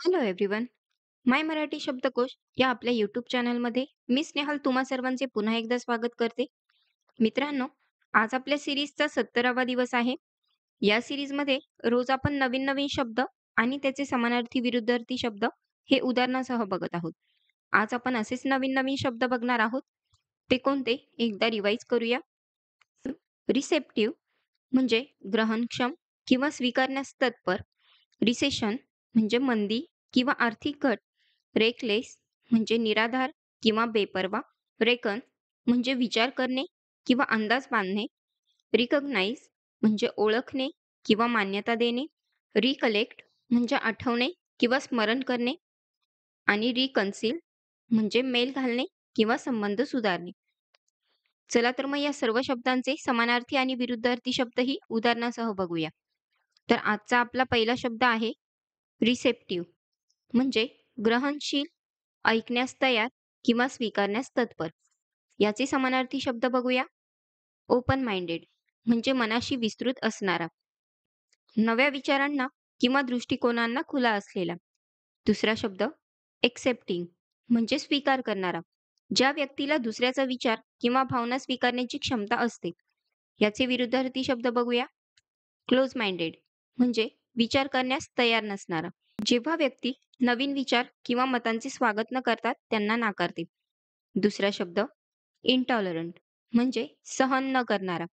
Hello everyone. माय मराठी शब्दकोश या आपल्या यूट्यूब चॅनलमध्ये मी स्नेहल तुम्हा सर्वांचे पुन्हा एकदा स्वागत करते. मित्रांनो, आज आपल्या सिरीजचा 17वा दिवस आहे. या सिरीजमध्ये रोज आपण नवीन नवीन शब्द आणि त्याचे समानार्थी विरुद्धार्थी शब्द हे उदाहरणासह बघत आहोत. आज आपण असेच नवीन नवीन शब्द बघणार आहोत. ते कोणते एकदा रिवाइज करूया. रिसेप्टिव्ह म्हणजे ग्रहणक्षम किंवा स्वीकारण्यास तत्पर. रिसेशन म्हणजे मंदी किंवा आर्थिक घट. रेकलेस म्हणजे निराधार किंवा बेपर्वा. रेकन म्हणजे विचार करणे किंवा अंदाज बांधणे. रिकग्नाइज म्हणजे ओळखणे किंवा मान्यता देणे. रिकलेक्ट म्हणजे आठवणे किंवा स्मरण करणे. आणि रिकन्सिल म्हणजे मेल घालणे किंवा संबंध सुधारणे. चला तर मग या सर्व शब्दांचे समानार्थी आणि विरुद्धार्थी शब्दही उदाहरणासह बघूया. तर आजचा आपला पहिला शब्द आहे रिसेप्टिव्ह म्हणजे ग्रहणशील, ऐकण्यास तयार किंवा स्वीकारण्यास तत्पर. याचे समानार्थी शब्द बघूया. ओपन माइंडेड म्हणजे मनाशी विस्तृत असणारा, नव्या विचारांना किंवा दृष्टिकोनांना खुला असलेला. दुसरा शब्द एक्सेप्टिंग म्हणजे स्वीकार करणारा, ज्या व्यक्तीला दुसऱ्याचा विचार किंवा भावना स्वीकारण्याची क्षमता असते. याचे विरुद्धार्थी शब्द बघूया. क्लोज माइंडेड म्हणजे विचार करण्यास तयार नसणारा, जेव्हा व्यक्ती नवीन विचार किंवा मतांचे स्वागत न करतात त्यांना नाकारते. दुसरा शब्द इंटॉलरंट म्हणजे सहन न करणारा,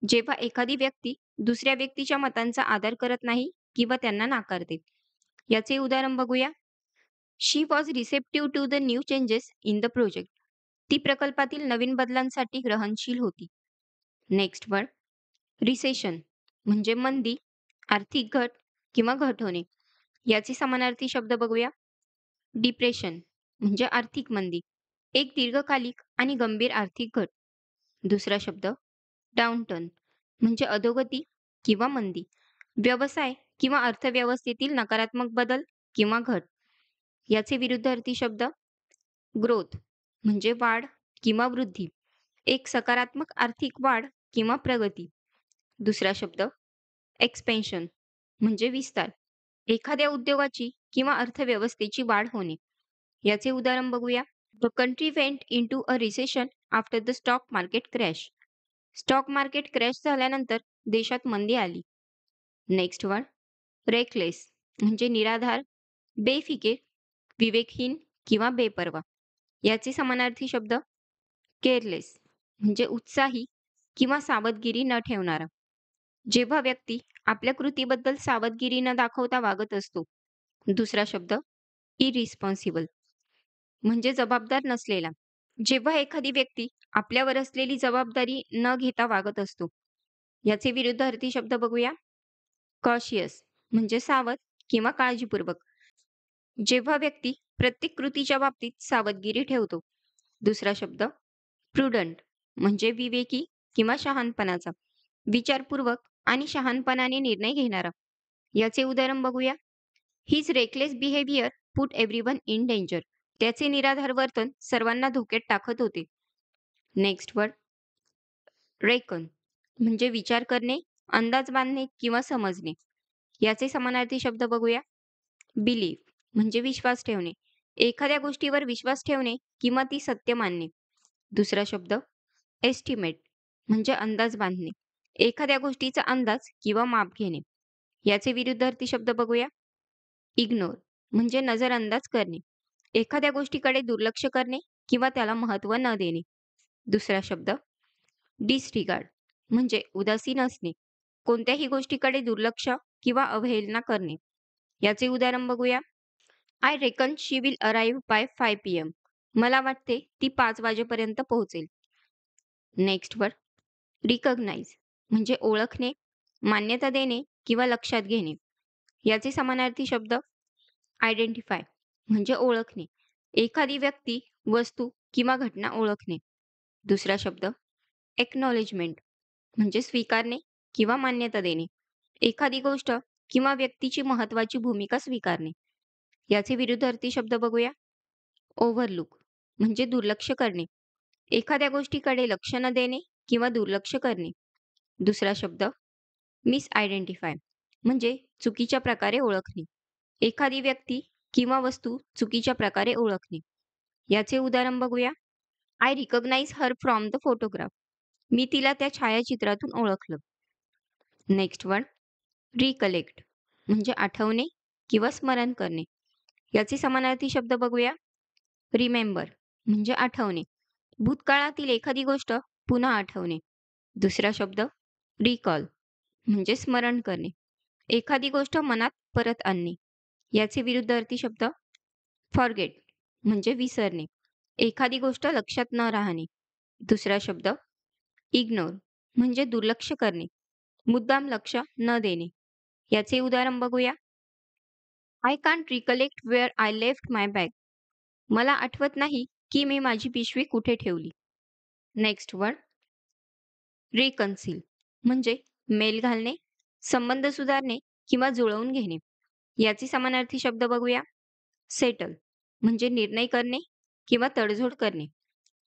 जेव्हा एखादी व्यक्ती दुसऱ्या व्यक्तीच्या मतांचा आदर करत नाही किंवा त्यांना नाकारते. याचे उदाहरण बघूया. She was receptive to the new changes in the project. ती प्रकल्पातील नवीन बदलांसाठी ग्रहणशील होती. नेक्स्ट वर्ड रिसेशन म्हणजे मंदी, आर्थिक घट किंवा घट होणे. याचे समानार्थी शब्द बघूया. डिप्रेशन म्हणजे आर्थिक मंदी, एक दीर्घकालिक आणि गंभीर आर्थिक घट. दुसरा शब्द डाउनटर्न म्हणजे अधोगती किंवा मंदी, व्यवसाय किंवा अर्थव्यवस्थेतील नकारात्मक बदल किंवा घट. याचे विरुद्धार्थी शब्द ग्रोथ म्हणजे वाढ किंवा वृद्धी, एक सकारात्मक आर्थिक वाढ किंवा प्रगती. दुसरा शब्द एक्सपेन्शन म्हणजे विस्तार, एखाद्या उद्योगाची किंवा अर्थव्यवस्थेची वाढ होणे. याचे उदाहरण बघूया. The country went into a recession after the stock market crash. Stock market crash झाल्यानंतर देशात मंदी आली. नेक्स्ट वन रेकलेस म्हणजे निराधार, बेफिकीर, विवेकहीन किंवा बेपर्वा. याचे समानार्थी शब्द केअरलेस म्हणजे उत्साही किंवा सावधगिरी न ठेवणारा, जेव्हा व्यक्ती आपल्या कृतीबद्दल सावधगिरी न दाखवता वागत असतो. दुसरा शब्द इरिस्पॉन्सिबल म्हणजे जबाबदार नसलेला, जेव्हा एखादी व्यक्ती आपल्यावर असलेली जबाबदारी न घेता वागत असतो. याचे विरुद्धार्थी शब्द बघूया. कॉशियस म्हणजे सावध किंवा काळजीपूर्वक, जेव्हा व्यक्ती प्रत्येक कृतीच्या बाबतीत सावधगिरी ठेवतो. दुसरा शब्द प्रुडंट म्हणजे विवेकी किंवा शहाणपणाचा, विचारपूर्वक आणि शहाणपणाने निर्णय घेणारा. याचे उदाहरण बघूया. His reckless behaviour put everyone in danger. त्याचे निराधार वर्तन सर्वांना धोक्यात टाकत होते. नेक्स्ट वर्ड रेकन म्हणजे विचार करणे, अंदाज बांधणे किंवा समजणे. याचे समानार्थी शब्द बघूया. बिलीव्ह म्हणजे विश्वास ठेवणे, एखाद्या गोष्टीवर विश्वास ठेवणे किंवा ती सत्य मानणे. दुसरा शब्द एस्टिमेट म्हणजे अंदाज बांधणे, एखाद्या गोष्टीचा अंदाज किंवा माप घेणे. याचे विरुद्धार्थी शब्द बघूया. इग्नोर म्हणजे नजरअंदाज करणे, एखाद्या गोष्टीकडे दुर्लक्ष करणे किंवा त्याला महत्त्व न देणे. दुसरा शब्द डिसरिगार्ड म्हणजे उदासीन असणे, कोणत्याही गोष्टीकडे दुर्लक्ष किंवा अवहेलना करणे. याचे उदाहरण बघूया. I reckon she will arrive by 5 PM. मला वाटते ती 5 वाजेपर्यंत पोहोचेल. नेक्स्ट वर्ड रिकग्नाइज म्हणजे ओळखणे, मान्यता देणे किंवा लक्षात घेणे. याचे समानार्थी शब्द आयडेंटिफाय म्हणजे ओळखणे, एखादी व्यक्ती, वस्तू किंवा घटना ओळखणे. दुसरा शब्द एक्नॉलेजमेंट म्हणजे स्वीकारणे किंवा मान्यता देणे, एखादी गोष्ट किंवा व्यक्तीची महत्त्वाची भूमिका स्वीकारणे. याचे विरुद्धार्थी शब्द बघूया. ओव्हरलुक म्हणजे दुर्लक्ष करणे, एखाद्या गोष्टीकडे लक्ष न देणे किंवा दुर्लक्ष करणे. दुसरा शब्द मिसआयडेंटिफाय म्हणजे चुकीच्या प्रकारे ओळखणे, एखादी व्यक्ती किंवा वस्तू चुकीच्या प्रकारे ओळखणे. याचे उदाहरण बघूया. I recognise her from the photograph. मी तिला त्या छायाचित्रातून ओळखलं. नेक्स्ट वन, रिकलेक्ट म्हणजे आठवणे किंवा स्मरण करणे. याचे समानार्थी शब्द बघूया. रिमेंबर म्हणजे आठवणे. भूतकाळातील एखादी गोष्ट पुन्हा आठवणे. दुसरा शब्द रिकॉल म्हणजे स्मरण करणे. एखादी गोष्ट मनात परत आणणे. याचे विरुद्धार्थी शब्द फॉरगेट म्हणजे विसरणे. एखादी गोष्ट लक्षात न राहणे. दुसरा शब्द इग्नोर म्हणजे दुर्लक्ष करणे. मुद्दाम लक्ष न देणे. याचे उदाहरण बघूया. I can't recollect wear I left my bag. मला आठवत नाही की मी माझी पिशवी कुठे ठेवली. नेक्स्ट वन, रिकन्सिल म्हणजे मेल घालणे, संबंध सुधारणे किंवा जुळवून घेणे. याचे समानार्थी शब्द बघूया. सेटल म्हणजे निर्णय करणे किंवा तडजोड करणे.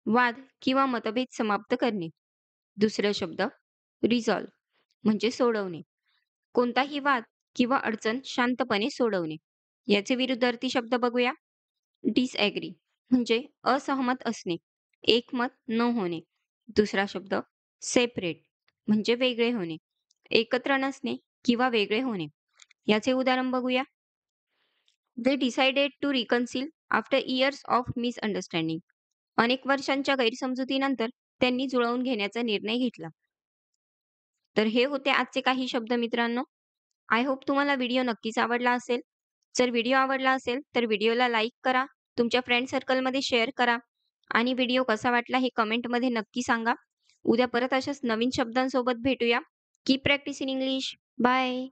वाद किंवा मतभेद समाप्त करणे. दुसरा शब्द रिझॉल्व म्हणजे सोडवणे. कोणताही वाद किंवा अडचण शांतपणे सोडवणे. याचे विरुद्धार्थी शब्द बघूया. डिसएग्री म्हणजे असहमत असणे, एकमत न होणे. दुसरा शब्द सेपरेट म्हणजे वेगळे होणे, एकत्र नसणे किंवा वेगळे होणे. याचे उदाहरण बघूया. They decided to reconcile after years of misunderstanding. अनेक वर्षांच्या गैरसमजुतीनंतर त्यांनी जुळवून घेण्याचा निर्णय घेतला. तर हे होते आजचे काही शब्द मित्रांनो. आय होप तुम्हाला व्हिडिओ नक्कीच आवडला असेल. जर व्हिडिओ आवडला असेल तर व्हिडिओला लाईक करा, तुमच्या फ्रेंड सर्कलमध्ये शेअर करा आणि व्हिडिओ कसा वाटला हे कमेंटमध्ये नक्की सांगा. उद्या परत अशाच नवीन शब्दांसोबत भेटूया. Keep practice in English. Bye.